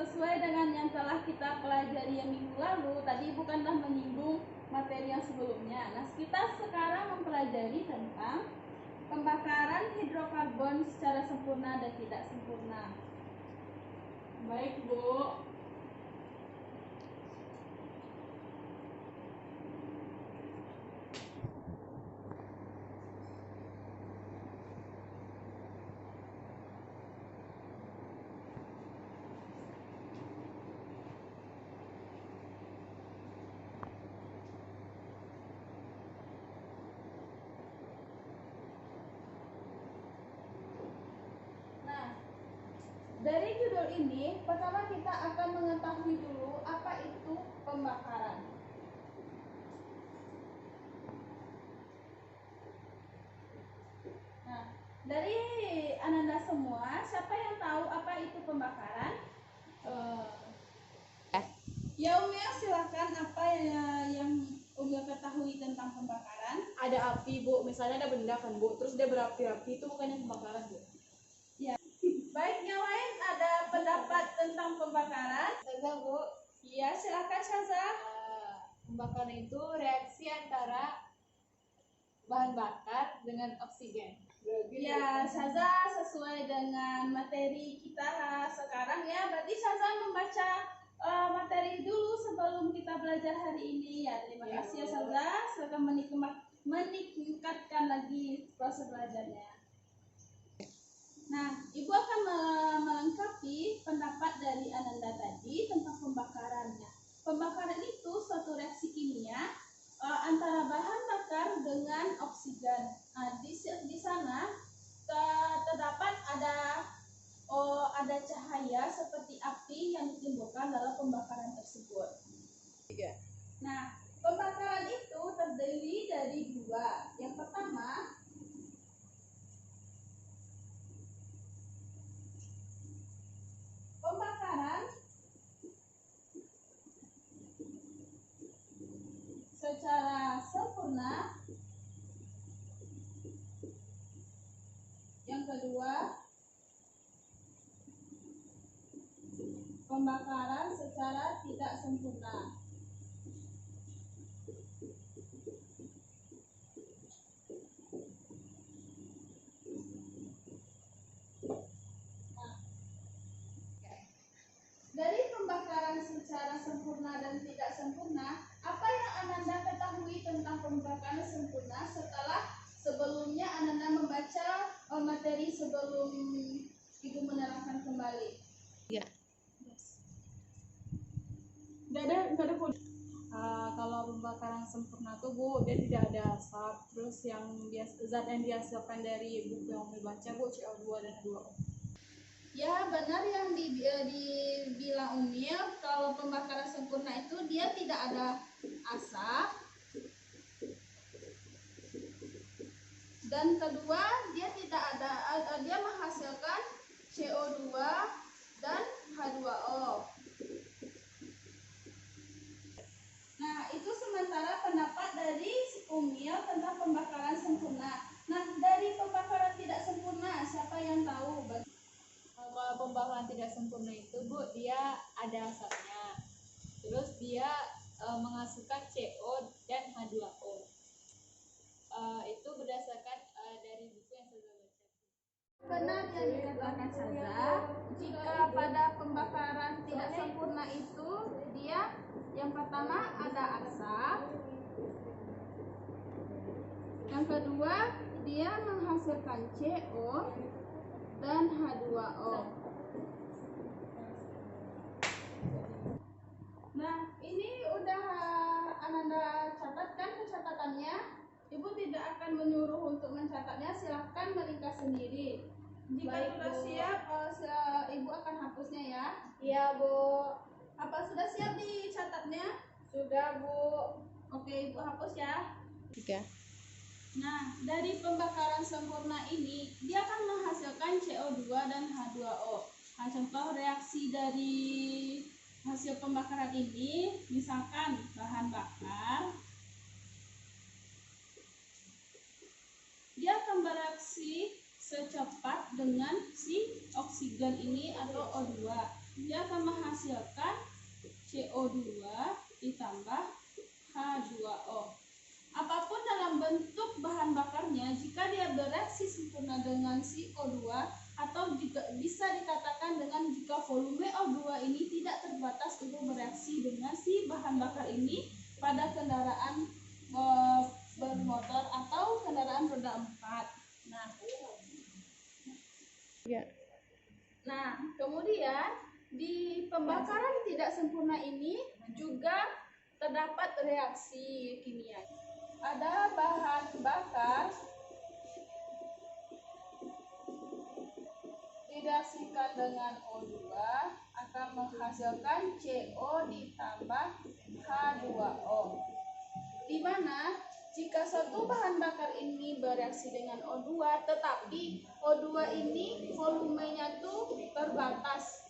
sesuai dengan yang telah kita pelajari yang minggu lalu, tadi bukanlah menyinggung materi yang sebelumnya. Nah, kita sekarang mempelajari tentang pembakaran hidrokarbon secara sempurna dan tidak sempurna. Baik, Bu. Dari judul ini, pertama kita akan mengetahui dulu apa itu pembakaran. Nah, dari Ananda semua, siapa yang tahu apa itu pembakaran? Ya, Umil, silakan apa yang Umil ketahui tentang pembakaran? Ada api, Bu. Misalnya ada benda kan, Bu. Terus dia berapi-api, itu bukannya pembakaran, Bu? Ya. Baik, yang lain ada pendapat tentang pembakaran? Saza, Bu. Iya, silakan Syaza. Pembakaran itu reaksi antara bahan bakar dengan oksigen. Ya, Syaza sesuai dengan materi kita sekarang ya. Berarti Syaza membaca materi dulu sebelum kita belajar hari ini ya. Terima kasih ya Syaza. Silakan meningkatkan lagi proses belajarnya. Nah, Ibu akan melengkapi pendapat dari Ananda tadi tentang pembakarannya. Pembakaran itu suatu reaksi kimia antara bahan bakar dengan oksigen. Nah, di sana terdapat ada cahaya seperti api yang ditimbulkan dalam pembakaran tersebut. Nah, pembakaran itu terdiri dari dua. Yang pertama, pembakaran secara sempurna. Yang kedua, pembakaran secara tidak sempurna. Dari pembakaran secara sempurna dan tidak sempurna, apa yang Ananda ketahui tentang pembakaran sempurna setelah sebelumnya Ananda membaca materi sebelum Ibu menerangkan kembali? Iya. Nggak ada Kalau pembakaran sempurna tuh, Bu, dia tidak ada asap. Terus zat yang dihasilkan dari buku yang dibaca, Bu, CO2 dan H2O. Ya, benar yang dibilang Umil, kalau pembakaran sempurna itu dia tidak ada asap. Dan kedua, dia dia menghasilkan CO2 dan H2O. Nah, itu sementara pendapat dari Umil tentang pembakaran sempurna. Nah, dari pembakaran tidak sempurna, siapa yang tahu? Kalau pembakaran tidak sempurna itu, Bu, dia ada asapnya. Terus dia menghasilkan CO dan H2O. Itu berdasarkan dari buku yang saya baca. Benar yang dikatakan Saza, jika pada pembakaran tidak sempurna itu dia yang pertama ada asap, yang kedua dia menghasilkan CO dan H2O. Nah, ini udah Ananda catatkan catatannya. Ibu tidak akan menyuruh untuk mencatatnya, silahkan meringkas sendiri. Jika sudah siap, Ibu akan hapusnya ya. Iya, Bu. Apa sudah siap dicatatnya? Sudah, Bu. Oke, Ibu hapus ya. 3. Nah, dari pembakaran sempurna ini, dia akan menghasilkan CO2 dan H2O. Nah, contoh reaksi dari hasil pembakaran ini, misalkan bahan bakar, dia akan bereaksi secepat dengan si oksigen ini atau O2. dia akan menghasilkan CO2 ditambah H2O. Apapun dalam bentuk bahan bakarnya, jika dia bereaksi sempurna dengan CO2, atau juga bisa dikatakan dengan jika volume O2 ini tidak terbatas untuk bereaksi dengan si bahan bakar ini pada kendaraan bermotor atau kendaraan roda 4. Nah, kemudian di pembakaran tidak sempurna ini juga terdapat reaksi kimia. Ada bahan bakar direaksikan dengan O2 akan menghasilkan CO ditambah H2O, di mana jika suatu bahan bakar ini bereaksi dengan O2 tetapi O2 ini volumenya tuh terbatas,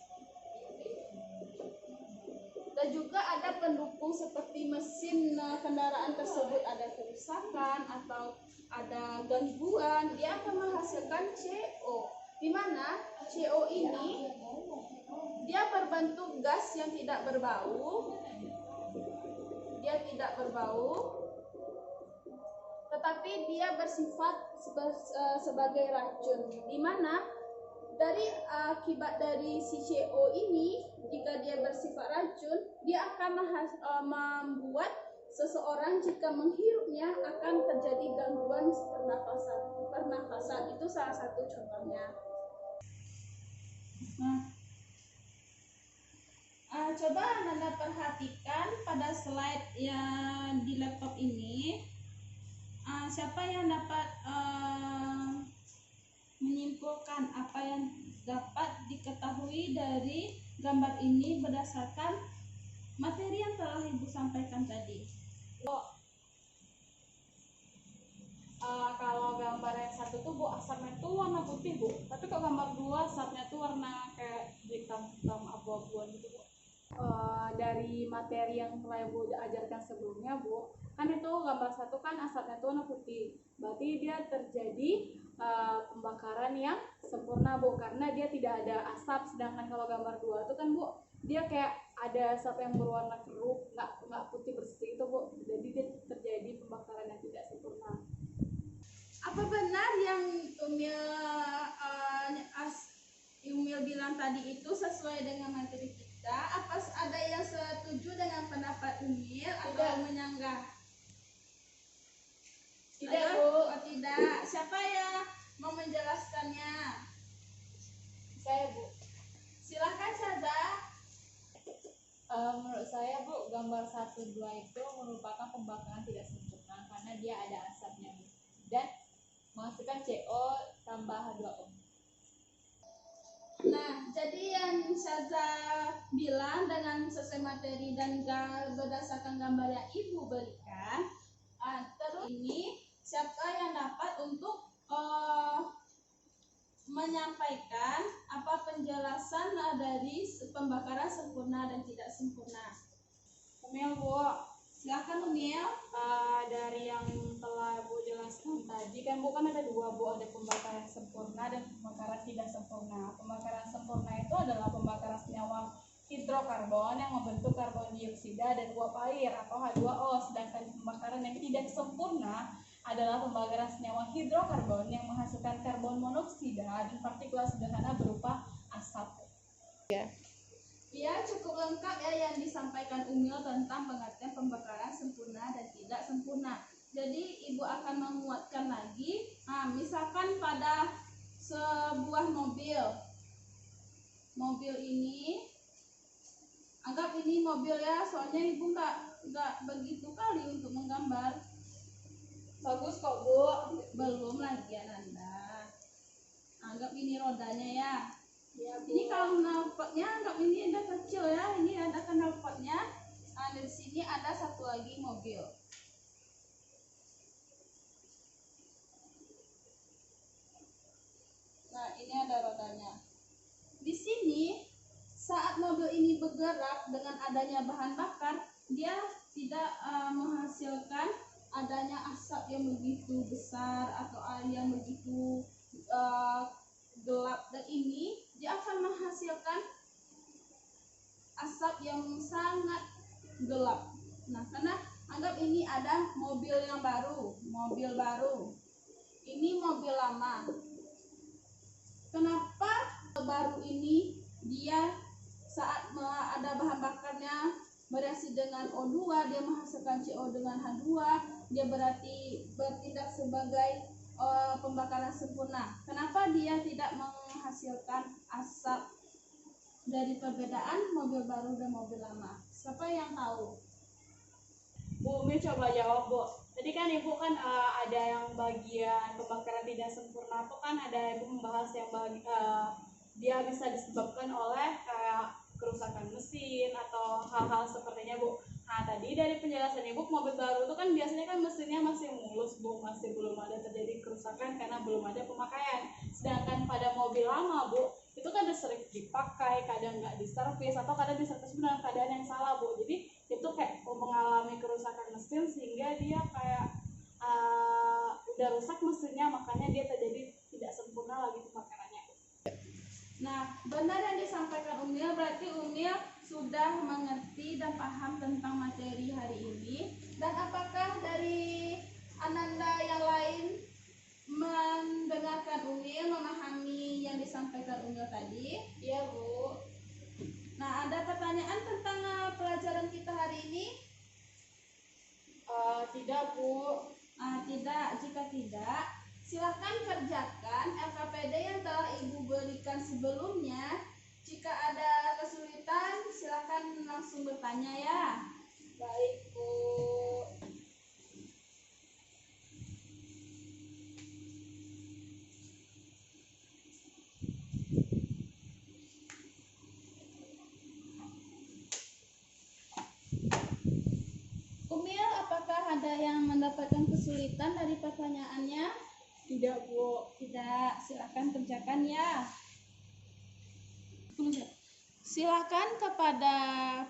dan juga ada pendukung seperti mesin kendaraan tersebut ada kerusakan atau ada gangguan, dia akan menghasilkan CO, di mana CO ini dia berbentuk gas yang tidak berbau, tetapi dia bersifat sebagai racun, di mana dari akibat dari si CO ini, jika dia bersifat racun, dia akan membuat seseorang jika menghirupnya akan terjadi gangguan pernafasan. Itu salah satu contohnya. Coba Anda perhatikan pada slide yang di laptop ini, siapa yang dapat menyimpulkan apa yang dapat diketahui dari gambar ini berdasarkan materi yang telah Ibu sampaikan tadi? Kalau gambar yang satu tuh Bu, asapnya tuh warna putih Bu, tapi kalau gambar 2 asapnya tuh warna kayak hitam-hitam abu-abuan gitu Bu. Dari materi yang telah Ibu ajarkan sebelumnya Bu, kan itu gambar satu kan asapnya tuh warna putih, berarti dia terjadi pembakaran yang sempurna Bu, karena dia tidak ada asap. Sedangkan kalau gambar 2 itu kan Bu, dia kayak ada asap yang berwarna keruh, nggak putih bersih itu Bu, jadi dia terjadi pembakaran yang tidak sempurna. Apa benar yang Umil bilang tadi itu sesuai dengan materi kita? Apa ada yang setuju dengan pendapat Umil atau menyanggah? Tidak, Bu. Bu. Tidak. Siapa yang mau menjelaskannya? Saya, Bu. Silahkan Syaza. Menurut saya Bu, gambar 1, 2 itu merupakan pembakaran tidak sempurna karena dia ada asapnya Bu, dan menghasilkan CO tambah H2O. Nah, jadi yang Syaza bilang dengan sesuai materi dan berdasarkan gambar yang Ibu berikan, terus ini siapa yang dapat untuk menyampaikan apa penjelasan dari pembakaran sempurna dan tidak sempurna? Umil Bu, Silakan Umil. dari yang telah Bu jelaskan tadi kan Bu, kan ada 2 Bu, ada pembakaran sempurna dan pembakaran tidak sempurna. Pembakaran sempurna itu adalah pembakaran senyawa hidrokarbon yang membentuk karbon dioksida dan uap air atau H2O. Sedangkan pembakaran yang tidak sempurna adalah pembakaran senyawa hidrokarbon yang menghasilkan karbon monoksida dan partikulat sederhana berupa asap. Ya, cukup lengkap ya yang disampaikan Umil tentang pengertian pembakaran sempurna dan tidak sempurna. Jadi Ibu akan menguatkan lagi. Misalkan pada sebuah mobil ini, anggap ini mobil ya, soalnya Ibu nggak begitu kali untuk menggambar. Bagus kok Bu. Belum lagi Ananda. Anggap ini rodanya ya. Ya, Bu. Ini kalau knalpotnya anggap ini ada kecil ya, ini ada knalpotnya. Di sini ada satu lagi mobil. Nah, ini ada rodanya. Di sini saat mobil ini bergerak dengan adanya bahan bakar, dia tidak menghasilkan adanya asap yang begitu besar atau yang begitu gelap, dan ini dia akan menghasilkan asap yang sangat gelap. Nah, karena anggap ini ada mobil yang baru, mobil baru. Ini mobil lama. Kenapa baru ini dia saat ada bahan bakarnya bereaksi dengan O2, dia menghasilkan CO dengan H2, dia berarti bertindak sebagai pembakaran sempurna. Kenapa dia tidak menghasilkan asap? Dari perbedaan mobil baru dan mobil lama, siapa yang tahu? Bu, Umi coba jawab, Bu. Tadi kan Ibu kan ada yang bagian pembakaran tidak sempurna itu kan ada Ibu membahas yang dia bisa disebabkan oleh kayak kerusakan mesin atau hal-hal sepertinya, Bu. Nah, tadi dari penjelasan Ibu, mobil baru itu kan biasanya kan mesinnya masih mulus, Bu, masih belum ada terjadi kerusakan karena belum ada pemakaian. Sedangkan pada mobil lama, Bu, itu kan udah sering dipakai, kadang nggak diservis atau kadang diservis dalam keadaan yang salah, Bu. Jadi itu kayak mengalami kerusakan mesin sehingga dia kayak udah rusak mesinnya, makanya dia terjadi tidak sempurna lagi pembakarannya. Nah, benar yang disampaikan Umil, berarti Umil sudah mengerti dan paham tentang materi hari ini. Dan apakah dari Ananda yang lain mendengarkan Umil, memahami yang disampaikan Umil tadi? Iya, Bu. Nah, ada pertanyaan tentang pelajaran kita hari ini? Tidak, Bu. Tidak. Jika tidak, silakan kerjakan LKPD yang telah Ibu berikan sebelumnya. Jika ada kesulitan, silakan langsung bertanya ya. Baik, Bu. Umil, apakah ada yang mendapatkan kesulitan dari pertanyaannya? Tidak, Bu. Tidak, silakan kerjakan ya. Silakan kepada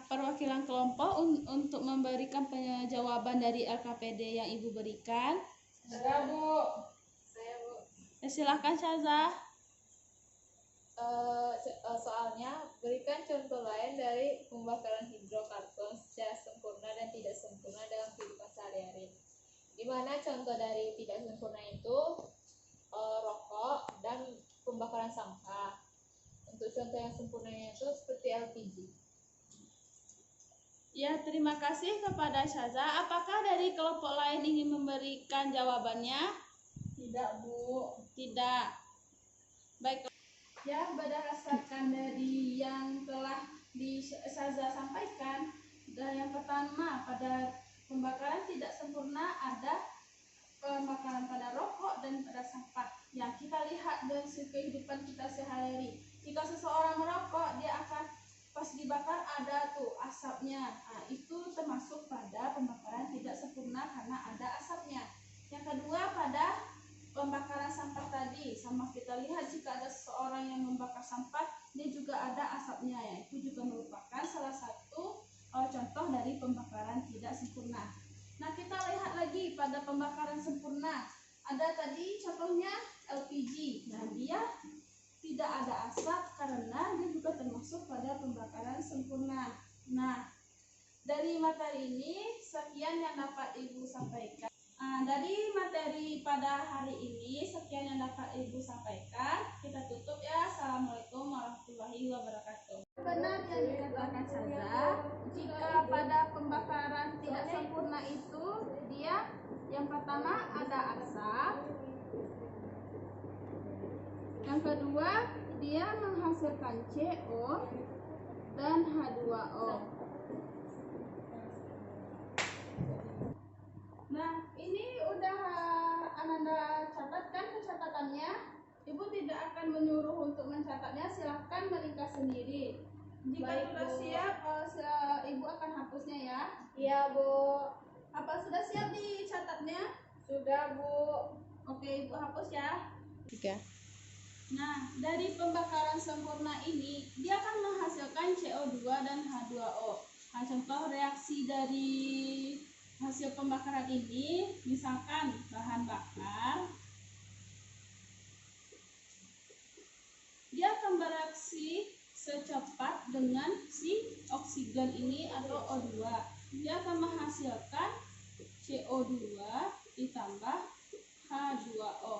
perwakilan kelompok untuk memberikan jawaban dari LKPD yang Ibu berikan. Ada, Bu. Saya, Bu. Silakan Syaza. Soalnya berikan contoh lain dari pembakaran hidrokarbon secara sempurna dan tidak sempurna dalam kehidupan sehari-hari. Di mana contoh dari tidak sempurna itu rokok dan pembakaran sampah. Untuk contoh yang sempurnanya itu seperti LPG. Ya, terima kasih kepada Syaza. Apakah dari kelompok lain ingin memberikan jawabannya? Tidak, Bu. Tidak. Baik. Ya, berdasarkan dari yang telah Syaza sampaikan, dan yang pertama pada pembakaran tidak sempurna ada pembakaran pada rokok dan pada sampah. Ya, kita lihat dari kehidupan kita sehari-hari. Jika seseorang merokok, dia akan pas dibakar ada tuh asapnya. Nah, itu termasuk pada pembakaran tidak sempurna karena ada asapnya. Yang kedua pada pembakaran sampah tadi, sama kita lihat jika ada seseorang yang membakar sampah, dia juga ada asapnya ya. Itu juga merupakan salah satu contoh dari pembakaran tidak sempurna. Nah, kita lihat lagi pada pembakaran sempurna. Ada tadi contohnya LPG. Nah, dia tidak ada asap karena dia juga termasuk pada pembakaran sempurna. Nah, dari materi ini sekian yang dapat Ibu sampaikan. Dari materi pada hari ini sekian yang dapat Ibu sampaikan. Kita tutup ya. Assalamualaikum warahmatullahi wabarakatuh. Benar yang dikatakan Syaza, jika pada pembakaran tidak sempurna itu dia yang pertama ada asap, yang kedua dia menghasilkan CO dan H2O. Nah, ini udah Ananda catatkan pencatatannya. Ibu tidak akan menyuruh untuk mencatatnya, silahkan meringkas sendiri. Jika Baik, sudah Bu. siap, Ibu akan hapusnya ya. Iya, Bu. Apa sudah siap dicatatnya? Sudah, Bu. Oke, Ibu hapus ya. 3. Nah, dari pembakaran sempurna ini, dia akan menghasilkan CO2 dan H2O. Nah, contoh reaksi dari hasil pembakaran ini, misalkan bahan bakar, dia akan bereaksi secepat dengan si oksigen ini atau O2. Dia akan menghasilkan CO2 ditambah H2O.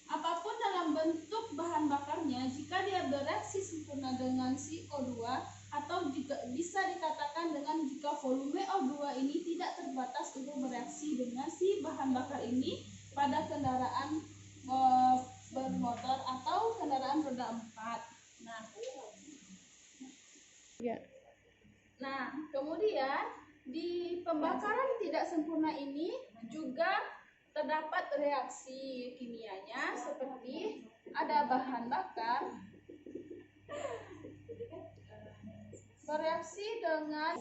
Apapun dalam bentuk bahan bakarnya, jika dia bereaksi sempurna dengan si O2, atau juga bisa dikatakan dengan jika volume O2 ini tidak terbatas untuk bereaksi dengan si bahan bakar ini pada kendaraan bermotor atau kendaraan roda 4. Nah, kemudian di pembakaran tidak sempurna ini juga terdapat reaksi kimianya, seperti ada bahan bakar bereaksi dengan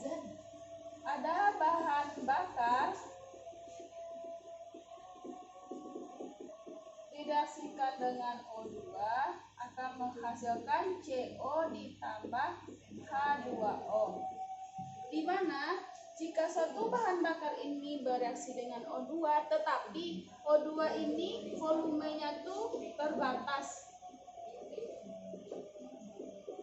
direaksikan dengan O2 akan menghasilkan CO ditambah H2O, di mana jika suatu bahan bakar ini bereaksi dengan O2 tetapi O2 ini volumenya tuh terbatas,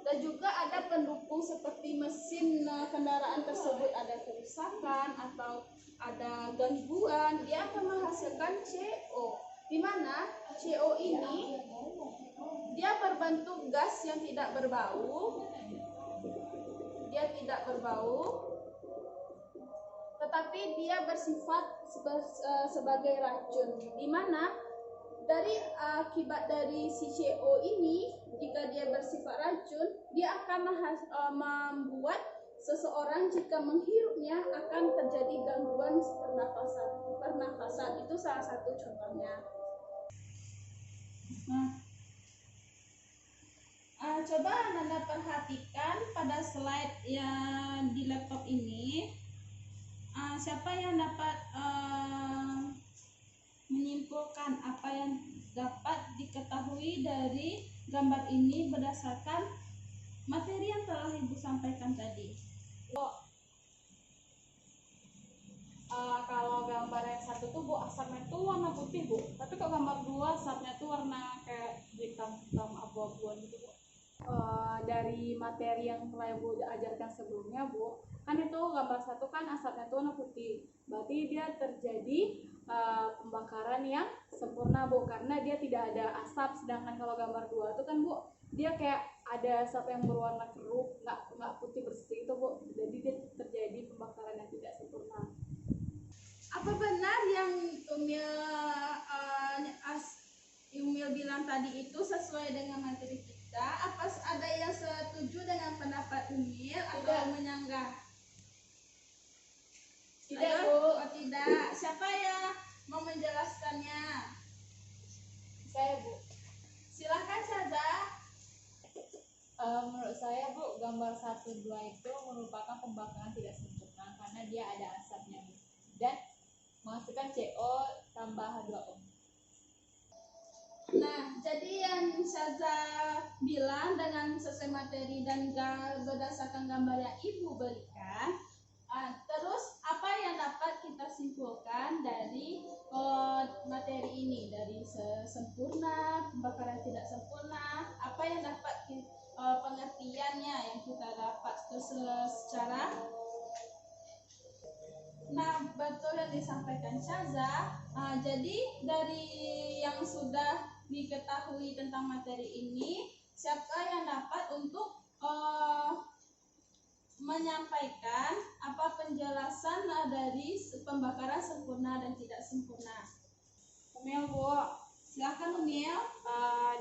dan juga ada pendukung seperti mesin kendaraan tersebut ada kerusakan atau ada gangguan, dia akan menghasilkan CO, di mana CO ini dia berbentuk gas yang tidak berbau, tetapi dia bersifat sebagai racun, di mana dari akibat dari si CO ini, jika dia bersifat racun, dia akan membuat seseorang jika menghirupnya akan terjadi gangguan pernafasan. Itu salah satu contohnya. Coba Anda perhatikan pada slide yang di laptop ini, siapa yang dapat menyimpulkan apa yang dapat diketahui dari gambar ini berdasarkan materi yang telah Ibu sampaikan tadi. Kalau gambar yang satu tuh Bu, asapnya tuh warna putih Bu, tapi kok gambar 2 asapnya tuh warna kayak hitam abu-abuan gitu Bu. Dari materi yang telah Ibu ajarkan sebelumnya Bu, kan itu gambar 1 kan asapnya tuh warna putih, berarti dia terjadi pembakaran yang sempurna Bu, karena dia tidak ada asap. Sedangkan kalau gambar 2 itu kan Bu, dia kayak ada asap yang berwarna keruh, nggak putih bersih itu Bu, jadi dia terjadi pembakaran yang tidak sempurna. Apa benar yang Umil bilang tadi itu sesuai dengan materi kita? Apa ada yang setuju dengan pendapat Umil atau menyanggah? Tidak, Ayo, Bu. oh, tidak. Siapa yang mau menjelaskannya? Saya, Bu. Silahkan saja. Menurut saya Bu, gambar 1, 2 itu merupakan pembakaran tidak sempurna karena dia ada asapnya dan menghasilkan CO tambah H2O. Nah, jadi yang Syaza bilang dengan sesuai materi dan berdasarkan gambar yang Ibu berikan, terus apa yang dapat kita simpulkan dari materi ini, dari sempurna, pembakaran tidak sempurna, apa yang dapat pengertiannya yang kita dapat secara. Nah, betul yang disampaikan Syaza. Jadi dari yang sudah diketahui tentang materi ini, siapa yang dapat untuk menyampaikan apa penjelasan dari pembakaran sempurna dan tidak sempurna? Umil Bu, Silakan Umil.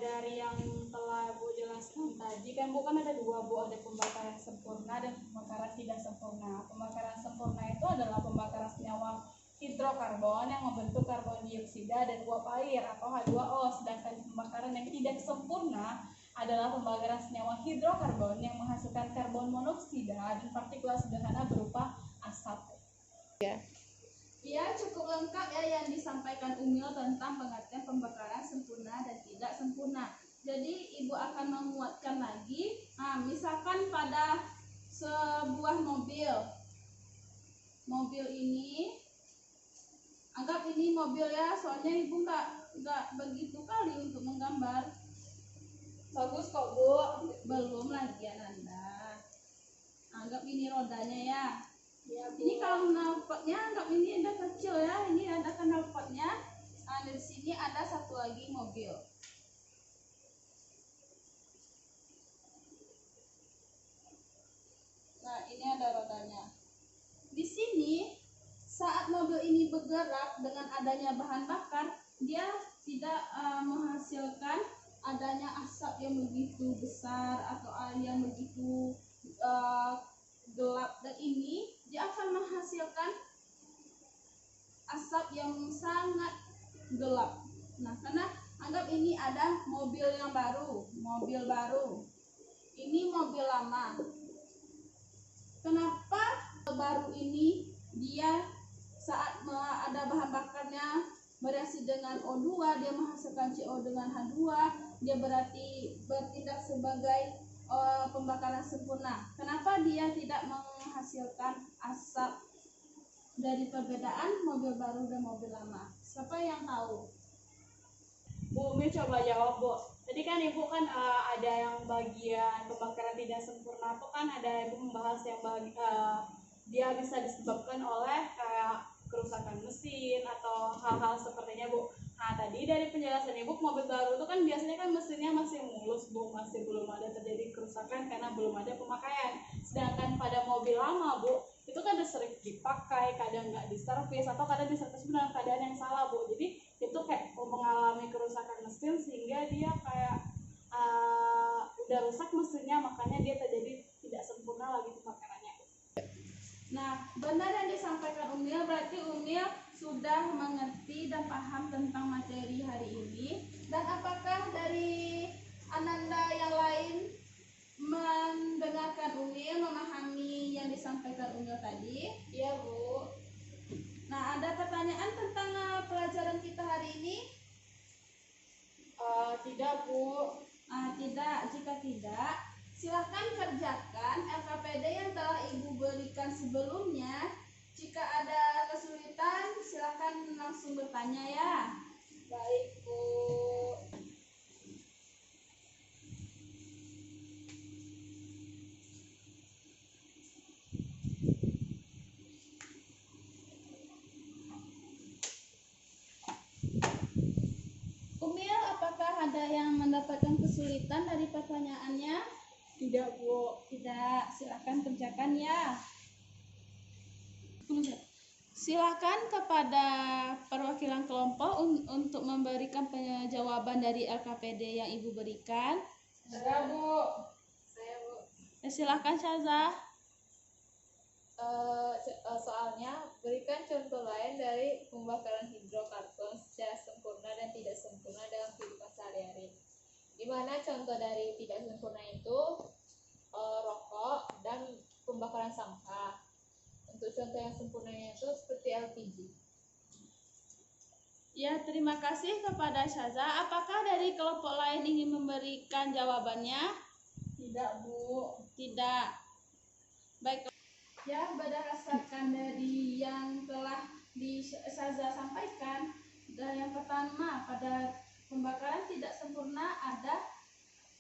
dari yang telah Bu jelaskan tadi kan Bu, kan ada 2 Bu, ada pembakaran sempurna dan pembakaran tidak sempurna. Pembakaran sempurna itu adalah pembakaran senyawa hidrokarbon yang membentuk karbon dioksida dan uap air atau H2O. Sedangkan pembakaran yang tidak sempurna adalah pembakaran senyawa hidrokarbon yang menghasilkan karbon monoksida dan partikulat sederhana berupa asap. Ya, cukup lengkap ya yang disampaikan Umil tentang pengertian pembakaran sempurna dan tidak sempurna. Jadi Ibu akan menguatkan lagi. Misalkan pada sebuah mobil ini, anggap ini mobil ya, soalnya Ibu nggak begitu kali untuk menggambar. Bagus kok Bu. Belum lagi Ananda. Anggap ini rodanya ya. Ya, Bu. Ini kalau knalpotnya anggap ini ada kecil ya. Ini ada knalpotnya. Nah, di sini ada satu lagi mobil. Nah, ini ada rodanya. Di sini saat mobil ini bergerak dengan adanya bahan bakar, dia tidak menghasilkan adanya asap yang begitu besar atau yang begitu gelap, dan ini dia akan menghasilkan asap yang sangat gelap. Nah, karena anggap ini ada mobil yang baru, mobil baru. Ini mobil lama. Kenapa baru ini dia saat ada bahan bakarnya bereaksi dengan O2, dia menghasilkan CO dengan H2, dia berarti bertindak sebagai pembakaran sempurna. Kenapa dia tidak menghasilkan asap dari perbedaan mobil baru dan mobil lama? Siapa yang tahu? Bu Umi coba jawab Bu. Tadi kan Ibu kan ada yang bagian pembakaran tidak sempurna itu kan ada Ibu membahas yang dia bisa disebabkan oleh kayak kerusakan mesin atau hal-hal sepertinya Bu. Nah tadi dari penjelasan Ibu, mobil baru itu kan biasanya kan mesinnya masih mulus Bu, masih belum ada terjadi kerusakan karena belum ada pemakaian. Sedangkan pada mobil lama Bu, itu kan ada sering dipakai, kadang nggak diservis atau kadang diservis dalam keadaan yang salah Bu. Jadi itu kayak mengalami kerusakan mesin sehingga dia kayak udah rusak mesinnya, makanya dia terjadi tidak sempurna lagi pembakarannya. Nah, benar yang disampaikan Umil, berarti Umil sudah mengerti dan paham tentang materi hari ini. Dan apakah dari Ananda yang lain mendengarkan Umil, memahami yang disampaikan Umil tadi? Iya Bu. Nah, ada pertanyaan tentang pelajaran kita hari ini? Tidak Bu. Tidak, jika tidak, silakan kerjakan LKPD yang telah Ibu berikan sebelumnya. Jika ada kesulitan, silakan langsung bertanya ya. Baik Bu. Umil, apakah ada yang mendapatkan kesulitan dari pertanyaannya? Tidak Bu. Tidak, silakan kerjakan ya. Silakan kepada perwakilan kelompok untuk memberikan jawaban dari LKPD yang Ibu berikan. Saya Bu. Saya Bu. Silakan Syaza. Soalnya berikan contoh lain dari pembakaran hidrokarbon secara sempurna dan tidak sempurna dalam kehidupan sehari-hari. Di mana contoh dari tidak sempurna itu rokok dan pembakaran sampah. Untuk contoh yang sempurnanya itu seperti LPG. Ya, terima kasih kepada Syaza. Apakah dari kelompok lain ingin memberikan jawabannya? Tidak Bu. Tidak. Baik. Ya, berdasarkan dari yang telah Syaza sampaikan, dan yang pertama pada pembakaran tidak sempurna ada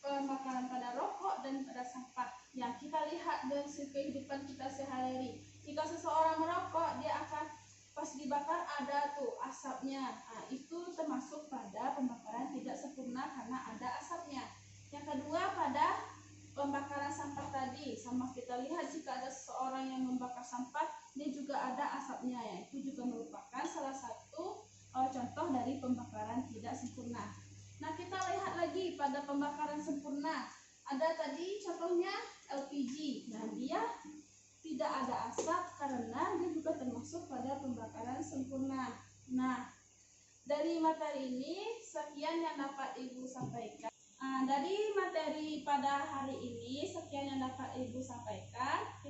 pembakaran pada rokok dan pada sampah. Ya, kita lihat dari kehidupan kita sehari-hari. Jika seseorang merokok, dia akan pas dibakar ada tuh asapnya. Nah, itu termasuk pada pembakaran tidak sempurna karena ada asapnya. Yang kedua pada pembakaran sampah tadi, sama kita lihat jika ada seseorang yang membakar sampah, dia juga ada asapnya ya. Itu juga merupakan salah satu contoh dari pembakaran tidak sempurna. Nah, kita lihat lagi pada pembakaran sempurna. Ada tadi contohnya LPG. Nah, dia tidak ada asap karena dia juga termasuk pada pembakaran sempurna. Nah, dari materi ini sekian yang dapat Ibu sampaikan. Dari materi pada hari ini sekian yang dapat Ibu sampaikan.